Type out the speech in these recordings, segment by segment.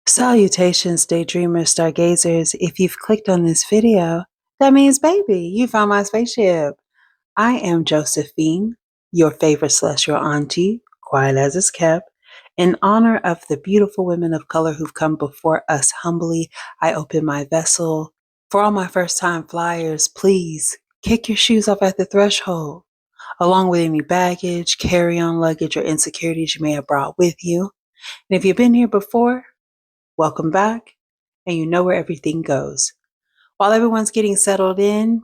Salutations, daydreamers, stargazers. If you've clicked on this video, that means, baby, you found my spaceship. I am Josephine, your favorite celestial auntie, quiet as it's kept. In honor of the beautiful women of color who've come before us humbly, I open my vessel. For all my first-time flyers, please kick your shoes off at the threshold, along with any baggage, carry-on luggage, or insecurities you may have brought with you. And if you've been here before, welcome back, and you know where everything goes. While everyone's getting settled in,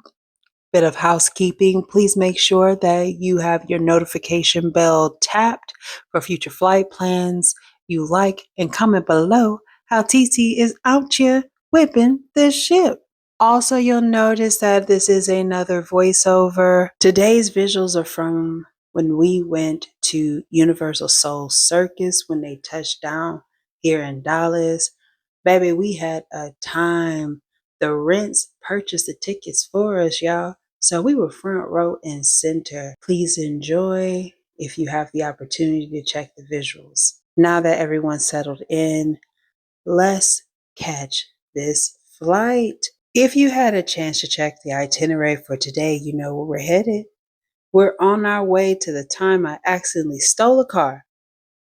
bit of housekeeping, please make sure that you have your notification bell tapped for future flight plans. You like and comment below how TT is out here whipping this ship. Also, you'll notice that this is another voiceover. Today's visuals are from when we went to Universal Soul Circus when they touched down here in Dallas. Baby, we had a time. The rents purchased the tickets for us, y'all. So we were front row and center. Please enjoy if you have the opportunity to check the visuals. Now that everyone's settled in, let's catch this flight. If you had a chance to check the itinerary for today, you know where we're headed. We're on our way to the time I accidentally stole a car.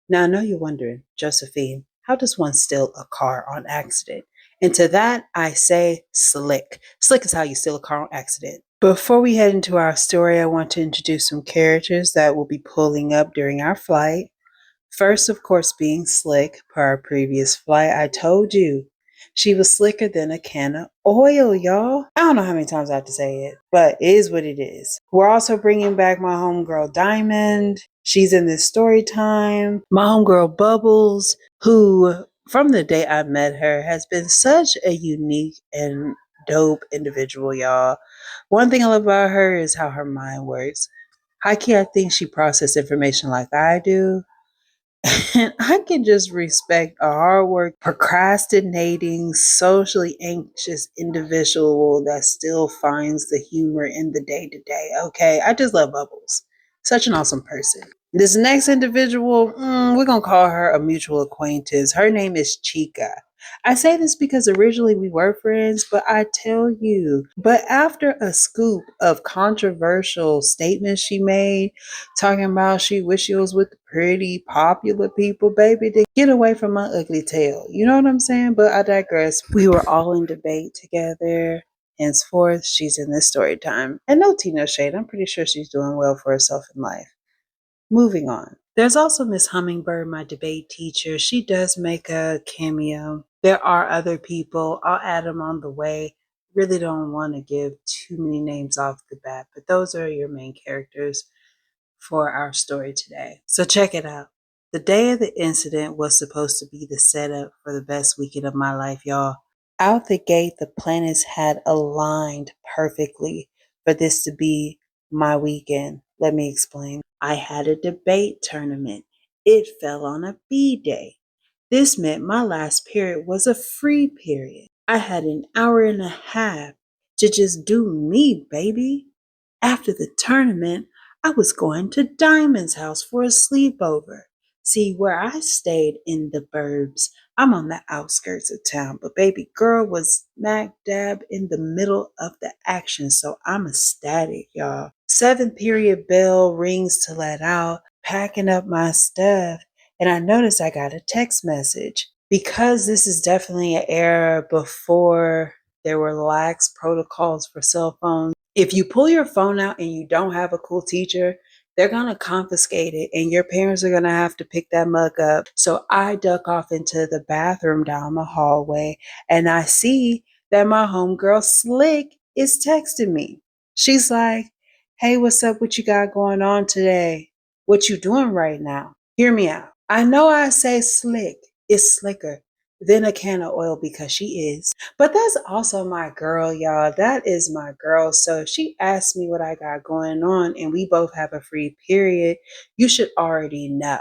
Now I know you're wondering, Josephine, how does one steal a car on accident? And to that, I say slick. Slick is how you steal a car on accident. Before we head into our story, I want to introduce some characters that will be pulling up during our flight. First, of course, being Slick per our previous flight. I told you, she was slicker than a can of oil, y'all. I don't know how many times I have to say it, but it is what it is. We're also bringing back my homegirl Diamond. She's in this story time. My homegirl Bubbles, who from the day I met her has been such a unique and dope individual, y'all. One thing I love about her is how her mind works. High key, I think she processes information like I do. And I can just respect a hard work, procrastinating, socially anxious individual that still finds the humor in the day to day. Okay, I just love Bubbles. Such an awesome person. This next individual, we're going to call her a mutual acquaintance. Her name is Chica. I say this because originally we were friends, but I tell you, but after a scoop of controversial statements she made, talking about she wish she was with the pretty popular people, baby, to get away from my ugly tail. You know what I'm saying? But I digress. We were all in debate together. Henceforth, she's in this story time. And no tea, no shade. I'm pretty sure she's doing well for herself in life. Moving on. There's also Miss Hummingbird, my debate teacher. She does make a cameo. There are other people. I'll add them on the way. Really don't want to give too many names off the bat, but those are your main characters for our story today. So check it out. The day of the incident was supposed to be the setup for the best weekend of my life, y'all. Out the gate, the planets had aligned perfectly for this to be my weekend. Let me explain. I had a debate tournament. It fell on a B day. This meant my last period was a free period. I had an hour and a half to just do me, baby. After the tournament, I was going to Diamond's house for a sleepover. See, where I stayed in the burbs, I'm on the outskirts of town, but baby girl was smack dab in the middle of the action, so I'm ecstatic, y'all. 7th period bell rings to let out, packing up my stuff, and I noticed I got a text message. Because this is definitely an era before there were lax protocols for cell phones. If you pull your phone out and you don't have a cool teacher, they're going to confiscate it and your parents are going to have to pick that mug up. So I duck off into the bathroom down the hallway and I see that my homegirl Slick is texting me. She's like, hey, what's up? What you got going on today? What you doing right now? Hear me out. I know I say Slick. It's slicker than a can of oil because she is. But that's also my girl, y'all. That is my girl. So if she asks me what I got going on and we both have a free period, you should already know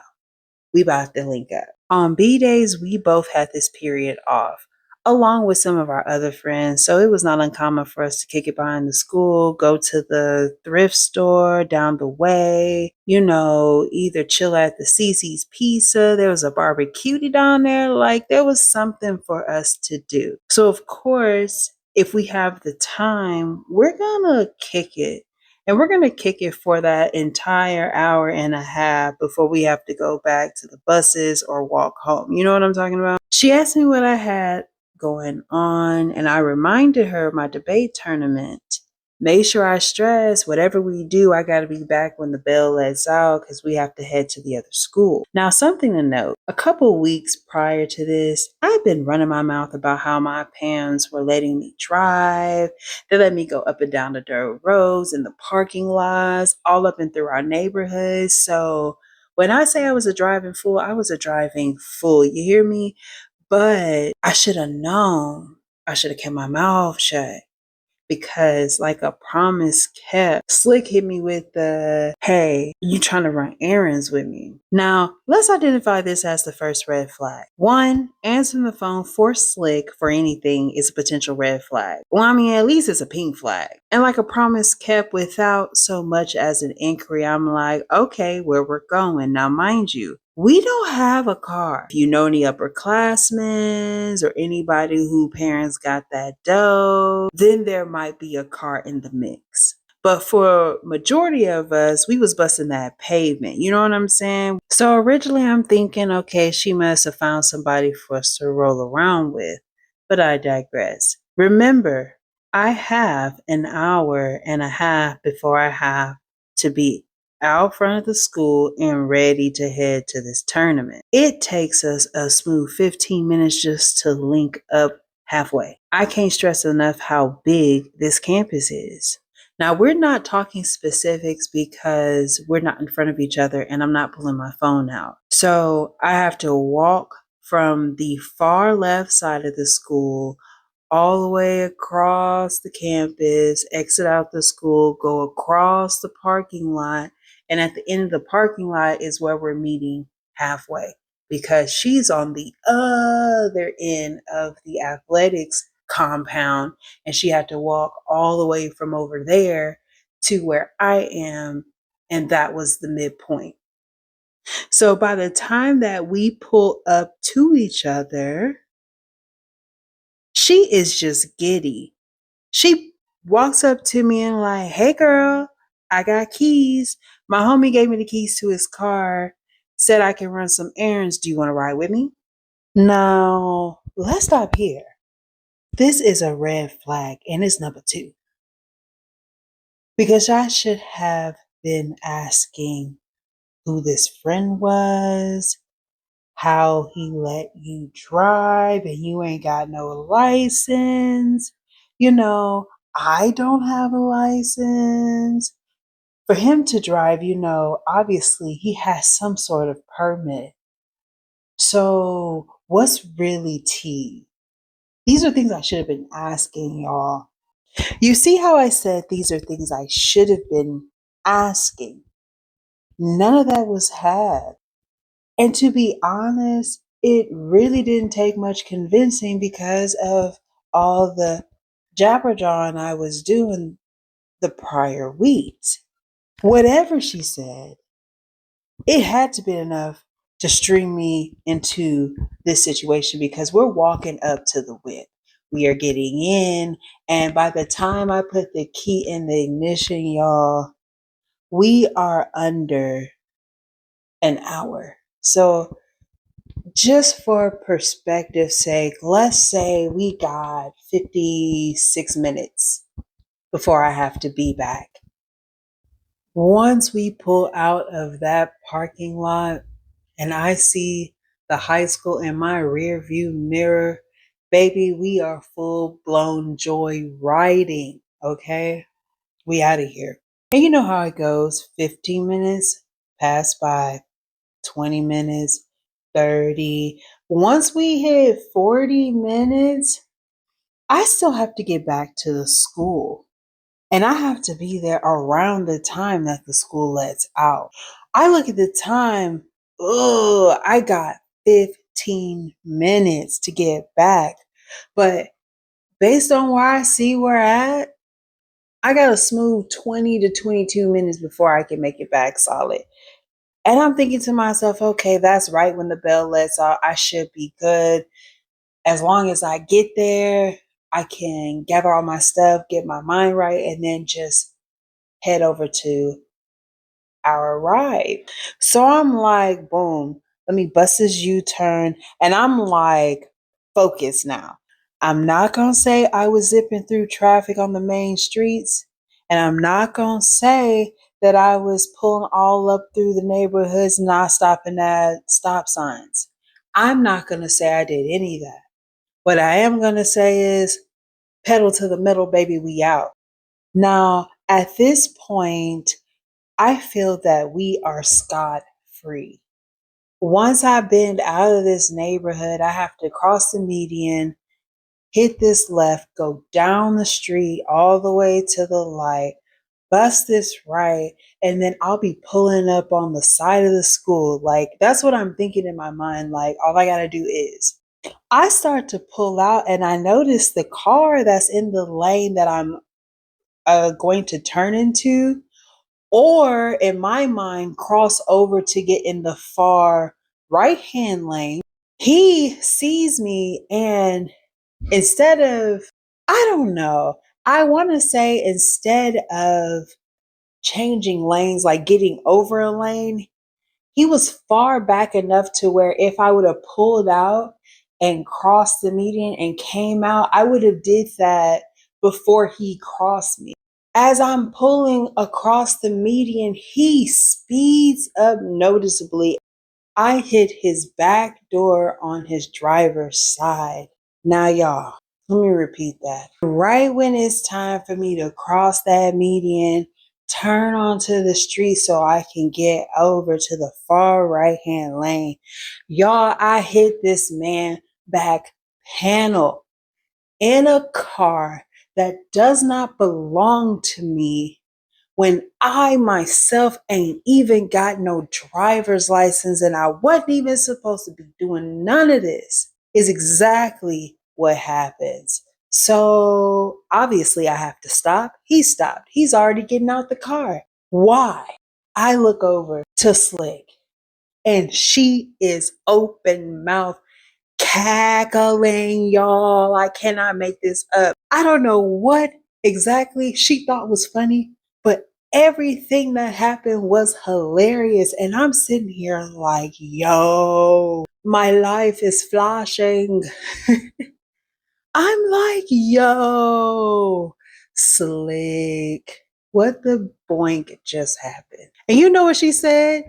we about to link up. On B days, we both had this period off. along with some of our other friends. So it was not uncommon for us to kick it behind the school, go to the thrift store down the way, either chill at the Cece's Pizza. There was a barbecue down there. Like there was something for us to do. So, of course, if we have the time, we're going to kick it. And we're going to kick it for that entire hour and a half before we have to go back to the buses or walk home. You know what I'm talking about? She asked me what I had going on, and I reminded her of my debate tournament. Made sure I stress whatever we do, I got to be back when the bell lets out because we have to head to the other school. Now, something to note, a couple weeks prior to this, I've been running my mouth about how my parents were letting me drive. They let me go up and down the dirt roads and the parking lots, all up and through our neighborhoods. So when I say I was a driving fool, I was a driving fool. You hear me? But I should have known. I should have kept my mouth shut because, like a promise kept, Slick hit me with the, hey, you trying to run errands with me. Now, let's identify this as the first red flag. One, answering the phone for Slick for anything is a potential red flag. Well, I mean, at least it's a pink flag. And like a promise kept without so much as an inquiry, I'm like, okay, where we're going. Now, mind you, we don't have a car. If you know any upperclassmen or anybody who parents got that dough, then there might be a car in the mix. But for majority of us, we was busting that pavement. You know what I'm saying? So originally I'm thinking, okay, she must have found somebody for us to roll around with. But I digress. Remember, I have an hour and a half before I have to be out front of the school and ready to head to this tournament. It takes us a smooth 15 minutes just to link up halfway. I can't stress enough how big this campus is. Now, we're not talking specifics because we're not in front of each other and I'm not pulling my phone out. So I have to walk from the far left side of the school all the way across the campus, exit out the school, go across the parking lot. And at the end of the parking lot is where we're meeting halfway because she's on the other end of the athletics compound and she had to walk all the way from over there to where I am. And that was the midpoint. So by the time that we pull up to each other, she is just giddy. She walks up to me and like, hey girl, I got keys. My homie gave me the keys to his car, said I can run some errands. Do you want to ride with me? Now, let's stop here. This is a red flag and it's number 2. Because I should have been asking who this friend was, how he let you drive and you ain't got no license. I don't have a license. For him to drive, obviously he has some sort of permit. So what's really tea? These are things I should have been asking y'all. You see how I said these are things I should have been asking? None of that was had. And to be honest, it really didn't take much convincing because of all the jabberjawing I was doing the prior weeks. Whatever she said, it had to be enough to string me into this situation because we're walking up to the whip. We are getting in, and by the time I put the key in the ignition, y'all, we are under an hour. So just for perspective's sake, let's say we got 56 minutes before I have to be back. Once we pull out of that parking lot and I see the high school in my rear view mirror, baby, we are full blown joy riding. Okay, we out of here. And you know how it goes. 15 minutes pass by, 20 minutes, 30. Once we hit 40 minutes, I still have to get back to the school. And I have to be there around the time that the school lets out. I look at the time, I got 15 minutes to get back. But based on where I see we're at, I got a smooth 20 to 22 minutes before I can make it back solid. And I'm thinking to myself, okay, that's right when the bell lets out. I should be good. As long as I get there, I can gather all my stuff, get my mind right, and then just head over to our ride. So I'm like, boom, let me bust this U-turn. And I'm like, focus now. I'm not going to say I was zipping through traffic on the main streets. And I'm not going to say that I was pulling all up through the neighborhoods, not stopping at stop signs. I'm not going to say I did any of that. What I am going to say is pedal to the metal, baby, we out. Now, at this point, I feel that we are scot free. Once I bend out of this neighborhood, I have to cross the median, hit this left, go down the street all the way to the light, bust this right, and then I'll be pulling up on the side of the school. Like, that's what I'm thinking in my mind. Like, all I got to do is. I start to pull out and I notice the car that's in the lane that I'm going to turn into, or in my mind, cross over to get in the far right hand lane. He sees me, and instead of, I don't know, I want to say instead of changing lanes, like getting over a lane, he was far back enough to where if I would have pulled out and crossed the median and came out, I would have did that before he crossed me. As I'm pulling across the median, he speeds up noticeably. I hit his back door on his driver's side. Now, y'all, let me repeat that. Right when it's time for me to cross that median, turn onto the street so I can get over to the far right hand lane, y'all, I hit this man back panel in a car that does not belong to me when I myself ain't even got no driver's license and I wasn't even supposed to be doing none of this, is exactly what happens. So obviously I have to stop. He stopped. He's already getting out the car. Why? I look over to Slick and she is open mouth cackling, y'all. I cannot make this up. I don't know what exactly she thought was funny, but everything that happened was hilarious. And I'm sitting here like, yo, my life is flashing. I'm like, yo, Slick, what the boink just happened? And you know what she said?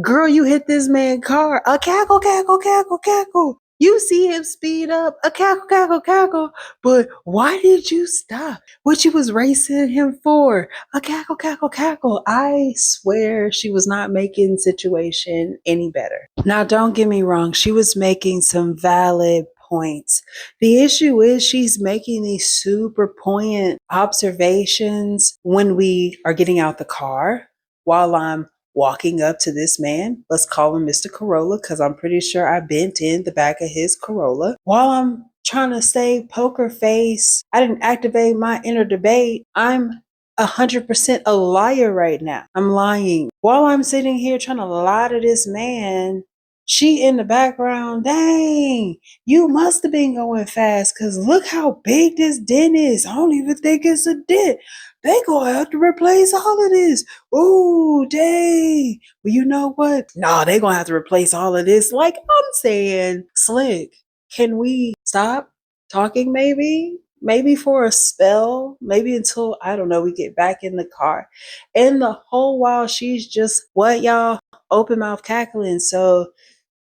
Girl, you hit this man's car. A cackle, cackle, cackle, cackle. You see him speed up. A cackle, cackle, cackle. But why did you stop? What you was racing him for? A cackle, cackle, cackle. I swear she was not making the situation any better. Now, don't get me wrong. She was making some valid points. The issue is she's making these super poignant observations when we are getting out the car while I'm walking up to this man. Let's call him Mr. Corolla because I'm pretty sure I bent in the back of his Corolla. While I'm trying to say poker face, I didn't activate my inner debate. I'm 100% a liar right now. I'm lying. While I'm sitting here trying to lie to this man, she in the background, dang, you must have been going fast because look how big this dent is. I don't even think it's a dent. They gonna have to replace all of this. Ooh, dang. Well, you know what? No, they gonna have to replace all of this. Like I'm saying, Slick, can we stop talking maybe? Maybe for a spell, maybe until, I don't know, we get back in the car. And the whole while she's just, what y'all? Open mouth cackling. So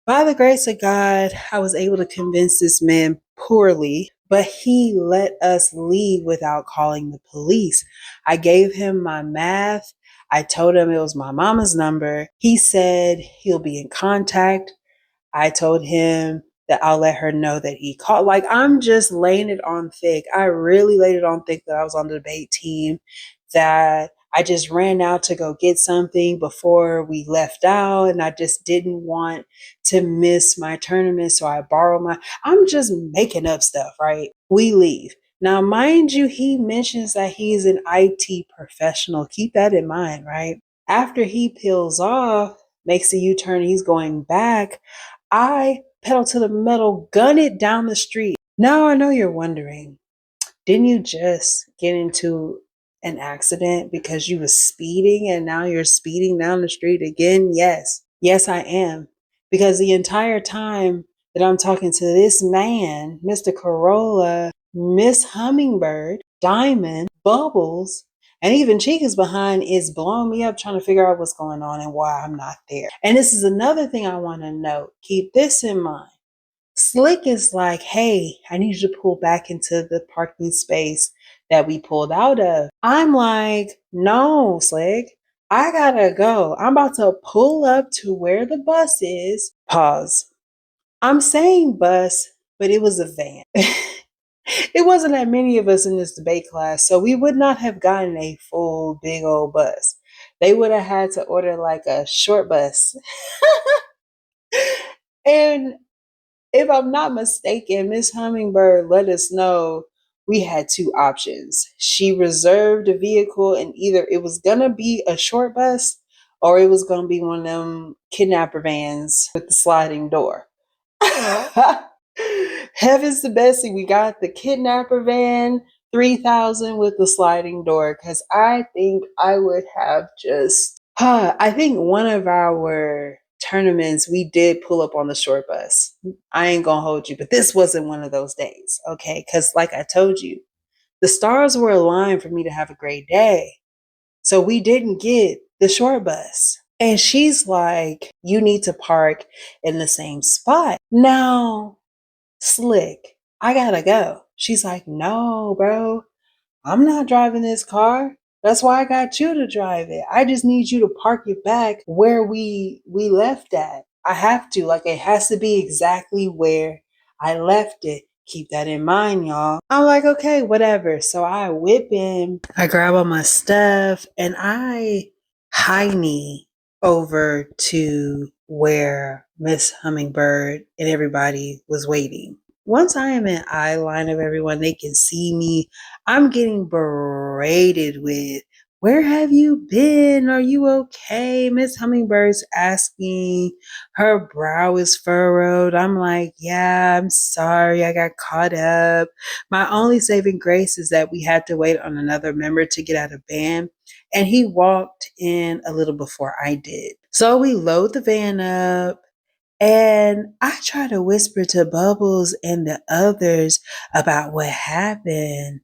by the grace of God, I was able to convince this man poorly, but he let us leave without calling the police. I gave him my math. I told him it was my mama's number. He said he'll be in contact. I told him that I'll let her know that he called. Like, I'm just laying it on thick. I really laid it on thick that I was on the debate team, that I just ran out to go get something before we left out, and I just didn't want to miss my tournament, so I borrowed my. I'm just making up stuff, right? We leave. Now, mind you, he mentions that he's an IT professional. Keep that in mind, right? After he peels off, makes a U-turn, he's going back. I pedal to the metal, gun it down the street. Now I know you're wondering, didn't you just get into an accident because you was speeding and now you're speeding down the street again? Yes. Yes, I am. Because the entire time that I'm talking to this man, Mr. Corolla, Miss Hummingbird, Diamond, Bubbles, and even Chica's behind is blowing me up trying to figure out what's going on and why I'm not there. And this is another thing I want to note. Keep this in mind. Slick is like, hey, I need you to pull back into the parking space that we pulled out of. I'm like, no, Slick, I gotta go. I'm about to pull up to where the bus is. Pause. I'm saying bus, but it was a van. It wasn't that many of us in this debate class, so we would not have gotten a full big old bus. They would have had to order like a short bus. And if I'm not mistaken, Miss Hummingbird let us know we had two options. She reserved a vehicle, and either it was gonna be a short bus or it was gonna be one of them kidnapper vans with the sliding door. Heavens to Bessie, we got the kidnapper van 3000 with the sliding door, because I think I would have just I think one of our tournaments we did pull up on the short bus. I ain't gonna hold you, but this wasn't one of those days, okay? Because like I told you, the stars were aligned for me to have a great day. So we didn't get the short bus. And she's like, you need to park in the same spot. Now, Slick, I gotta go. She's like, no, bro, I'm not driving this car. That's why I got you to drive it. I just need you to park it back where we left at. I have to. Like, it has to be exactly where I left it. Keep that in mind, y'all. I'm like, okay, whatever. So I whip in, I grab all my stuff, and I high knee over to where Miss Hummingbird and everybody was waiting. Once I am in eye line of everyone, they can see me. I'm getting berated with, where have you been? Are you okay? Miss Hummingbird's asking. Her brow is furrowed. I'm like, yeah, I'm sorry. I got caught up. My only saving grace is that we had to wait on another member to get out of band, and he walked in a little before I did. So we load the van up. And I try to whisper to Bubbles and the others about what happened.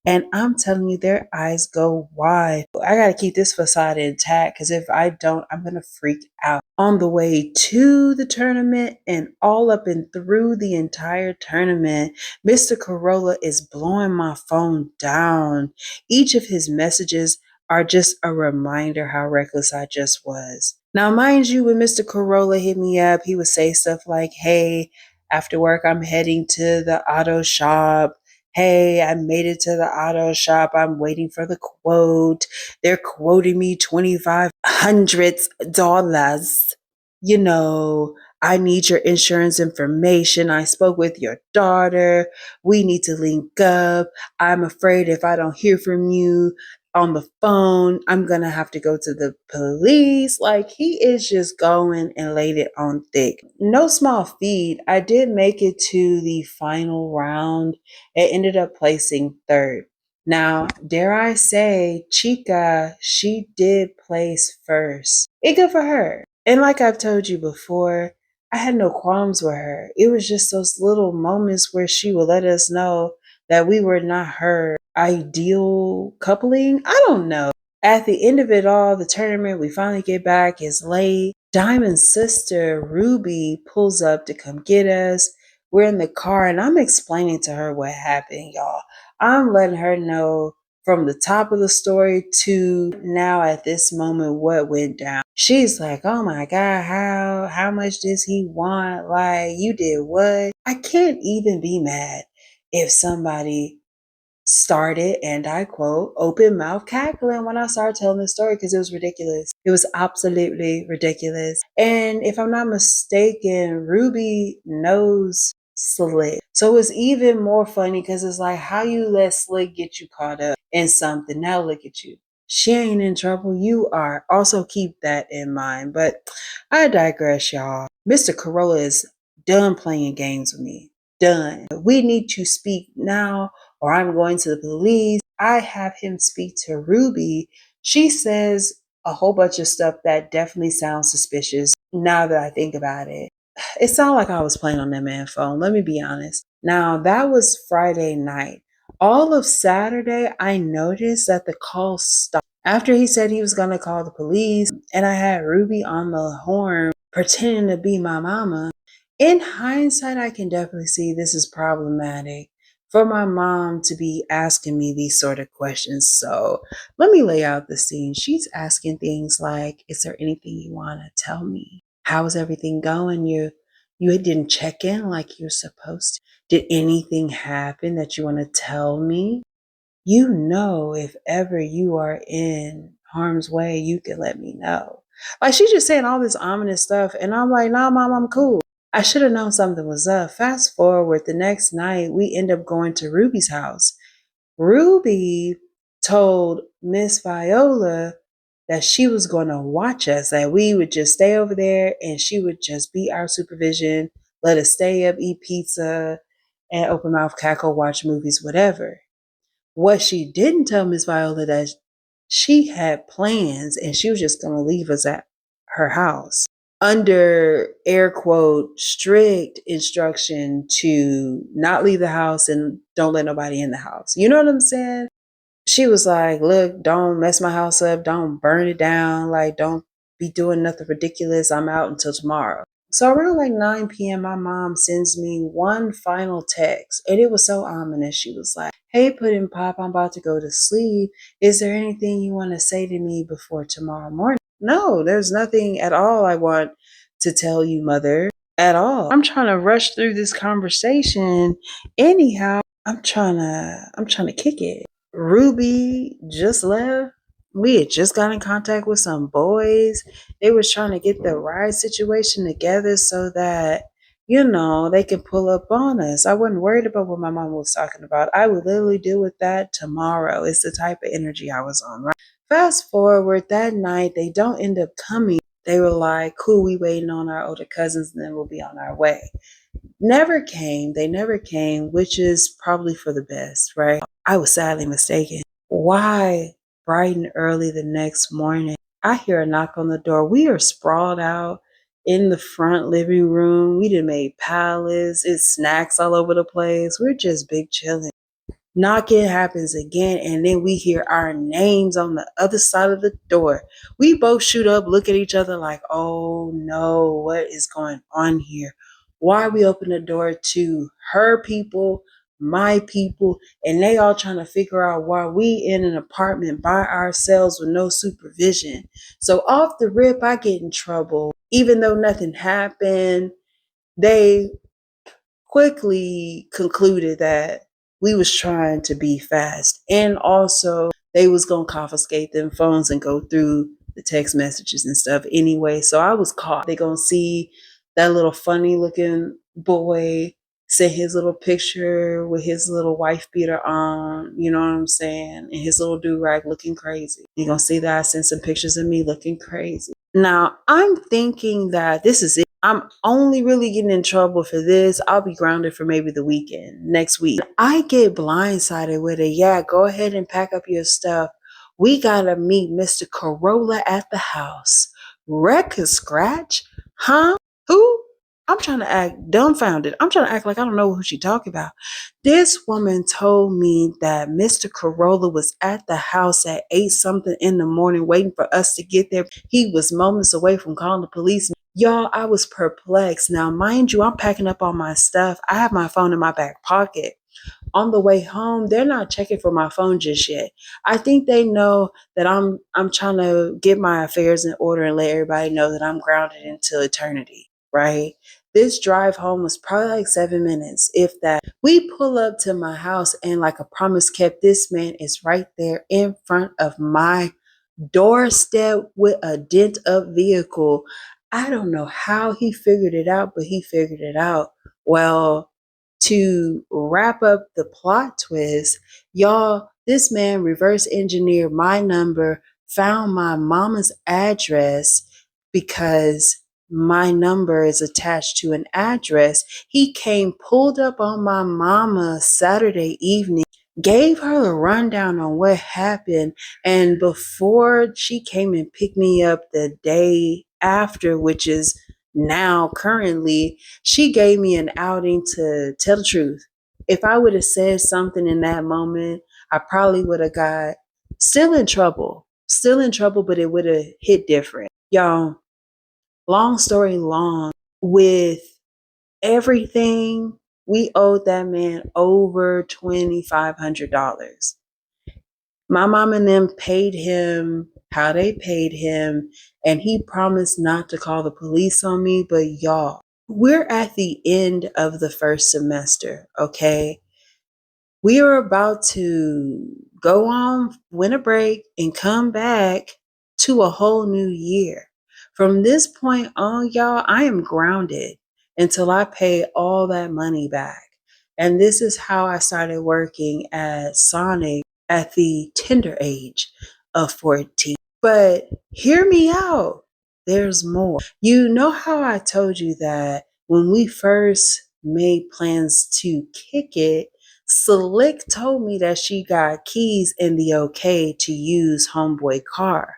And I'm telling you, their eyes go wide. I got to keep this facade intact, because if I don't, I'm going to freak out. On the way to the tournament and all up and through the entire tournament, Mr. Corolla is blowing my phone down. Each of his messages are just a reminder how reckless I just was. Now, mind you, when Mr. Corolla hit me up, he would say stuff like, hey, after work, I'm heading to the auto shop. Hey, I made it to the auto shop. I'm waiting for the quote. They're quoting me $2,500. You know, I need your insurance information. I spoke with your daughter. We need to link up. I'm afraid if I don't hear from you on the phone, I'm gonna have to go to the police. Like, he is just going and laid it on thick. No small feat. I did make it to the final round. It ended up placing third. Now, dare I say, Chica, she did place first. It good for her. And like I've told you before, I had no qualms with her. It was just those little moments where she would let us know that we were not her ideal coupling. I don't know. At the end of it all, the tournament, we finally get back. It's late. Diamond's sister, Ruby, pulls up to come get us. We're in the car, and I'm explaining to her what happened, y'all. I'm letting her know from the top of the story to now at this moment what went down. She's like, oh my God, how much does he want? Like, you did what? I can't even be mad if somebody started, and I quote, open mouth cackling when I started telling the story because it was ridiculous. It was absolutely ridiculous. And if I'm not mistaken, Ruby knows Slick. So it's even more funny because it's like, how you let Slick get you caught up in something? Now look at you. She ain't in trouble. You are. Also keep that in mind. But I digress, y'all. Mr. Corolla is done playing games with me. Done. We need to speak now or I'm going to the police. I have him speak to Ruby. She says a whole bunch of stuff that definitely sounds suspicious now that I think about it. It sounded like I was playing on that man's phone. Let me be honest. Now, that was Friday night. All of Saturday, I noticed that the call stopped. After he said he was going to call the police, and I had Ruby on the horn pretending to be my mama. In hindsight, I can definitely see this is problematic for my mom to be asking me these sort of questions. So let me lay out the scene. She's asking things like, is there anything you want to tell me? How's everything going? You didn't check in like you're supposed to. Did anything happen that you want to tell me? You know, if ever you are in harm's way, you can let me know. Like she's just saying all this ominous stuff. And I'm like, nah, mom, I'm cool. I should have known something was up. Fast forward, the next night, we end up going to Ruby's house. Ruby told Miss Viola that she was going to watch us, that we would just stay over there and she would just be our supervision, let us stay up, eat pizza, and open mouth cackle, watch movies, whatever. What she didn't tell Miss Viola that she had plans and she was just going to leave us at her house under air quote strict instruction to not leave the house and don't let nobody in the house. You know what I'm saying? She was like, look, don't mess my house up. Don't burn it down. Like, don't be doing nothing ridiculous. I'm out until tomorrow. So around like 9 p.m., my mom sends me one final text. And it was so ominous. She was like, hey, Pudding Pop, I'm about to go to sleep. Is there anything you want to say to me before tomorrow morning? No, there's nothing at all I want to tell you, mother, at all. I'm trying to rush through this conversation. Anyhow, I'm trying to kick it. Ruby just left. We had just got in contact with some boys. They was trying to get the ride situation together so that, they can pull up on us. I wasn't worried about what my mom was talking about. I would literally deal with that tomorrow. It's the type of energy I was on, right? Fast forward, that night, they don't end up coming. They were like, cool, we waiting on our older cousins and then we'll be on our way. Never came. They never came, which is probably for the best, right? I was sadly mistaken. Why, bright and early the next morning, I hear a knock on the door. We are sprawled out in the front living room. We done made pallets. It's snacks all over the place. We're just big chilling. Knocking happens again, and then we hear our names on the other side of the door. We both shoot up, look at each other like, oh no, what is going on here? Why we open the door to her people, my people, and they all trying to figure out why we in an apartment by ourselves with no supervision. So off the rip, I get in trouble. Even though nothing happened, they quickly concluded that we was trying to be fast, and also they was gonna confiscate them phones and go through the text messages and stuff anyway. So I was caught. They gonna see that little funny looking boy sent his little picture with his little wife beater on, you know what I'm saying, and his little do-rag looking crazy. You're gonna see that I sent some pictures of me looking crazy. Now I'm thinking that this is it. I'm only really getting in trouble for this. I'll be grounded for maybe the weekend, next week. I get blindsided with it. Yeah, go ahead and pack up your stuff. We gotta meet Mr. Corolla at the house. Wreck a scratch? Huh? Who? I'm trying to act dumbfounded. I'm trying to act like I don't know who she talking about. This woman told me that Mr. Corolla was at the house at 8 something in the morning waiting for us to get there. He was moments away from calling the police. Y'all, I was perplexed. Now, mind you, I'm packing up all my stuff. I have my phone in my back pocket. On the way home, they're not checking for my phone just yet. I think they know that I'm trying to get my affairs in order and let everybody know that I'm grounded until eternity, right? This drive home was probably like 7 minutes, if that. We pull up to my house, and like a promise kept, this man is right there in front of my doorstep with a dent up vehicle. I don't know how he figured it out, but he figured it out. Well, to wrap up the plot twist, y'all, this man reverse engineered my number, found my mama's address because my number is attached to an address. He came, pulled up on my mama Saturday evening, gave her a rundown on what happened. And before she came and picked me up the day after, which is now currently, she gave me an outing to tell the truth. If I would have said something in that moment, I probably would have got still in trouble, but it would have hit different. Y'all, long story long, with everything, we owed that man over $2,500. My mom and them paid him how they paid him, and he promised not to call the police on me. But y'all, we're at the end of the first semester, okay? We are about to go on winter break and come back to a whole new year. From this point on, y'all, I am grounded until I pay all that money back. And this is how I started working at Sonic at the tender age of 14. But hear me out. There's more. You know how I told you that when we first made plans to kick it, Slick told me that she got keys and the okay to use homeboy car.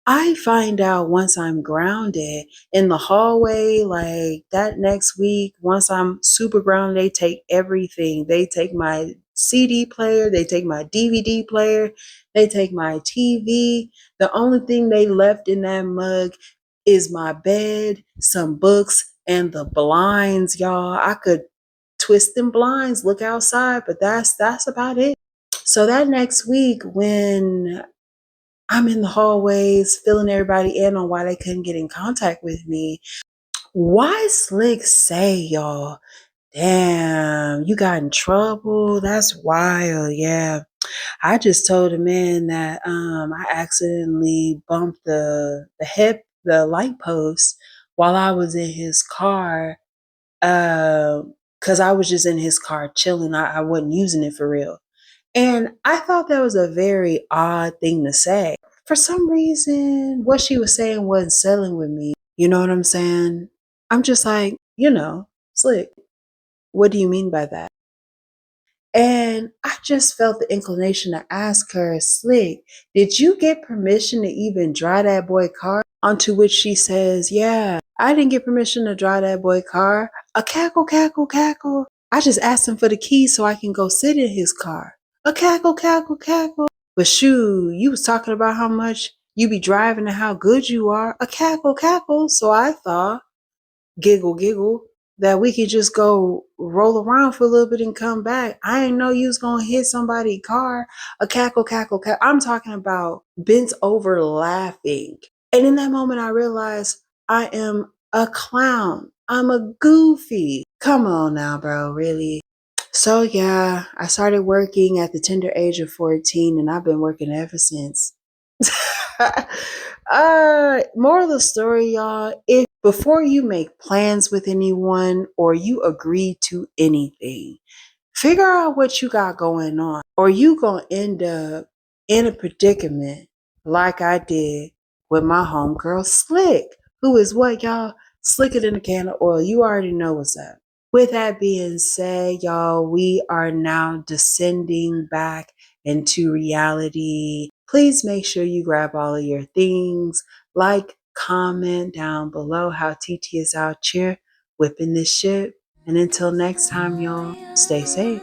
I find out once I'm grounded in the hallway, like that next week, once I'm super grounded, they take everything. They take my CD player, they take my DVD player, they take my TV. The only thing they left in that mug is my bed, some books, and the blinds, y'all. I could twist them blinds, look outside, but that's about it. So that next week, when I'm in the hallways filling everybody in on why they couldn't get in contact with me, why Slick say, y'all, damn, you got in trouble? That's wild. Yeah. I just told a man that I accidentally bumped the light post while I was in his car, because I was just in his car chilling. I wasn't using it for real. And I thought that was a very odd thing to say. For some reason, what she was saying wasn't settling with me. You know what I'm saying? I'm just like, Slick, what do you mean by that? And I just felt the inclination to ask her, Slick, did you get permission to even drive that boy car? Onto which she says, yeah, I didn't get permission to drive that boy car. A cackle, cackle, cackle. I just asked him for the keys so I can go sit in his car. A cackle, cackle, cackle. But shoo, you was talking about how much you be driving and how good you are. A cackle, cackle. So I thought, giggle, giggle, that we could just go roll around for a little bit and come back. I didn't know you was gonna hit somebody's car. A cackle, cackle, cackle. I'm talking about bent over laughing. And in that moment, I realized I am a clown. I'm a goofy. Come on now, bro, really? So yeah, I started working at the tender age of 14, and I've been working ever since. Moral of the story, y'all, if before you make plans with anyone or you agree to anything, figure out what you got going on, or you gonna end up in a predicament like I did with my homegirl Slick, who is what, y'all? Slicker than a can of oil. You already know what's up. With that being said, y'all, we are now descending back into reality. Please make sure you grab all of your things, like, comment down below how TT is out here whipping this shit. And until next time, y'all, stay safe.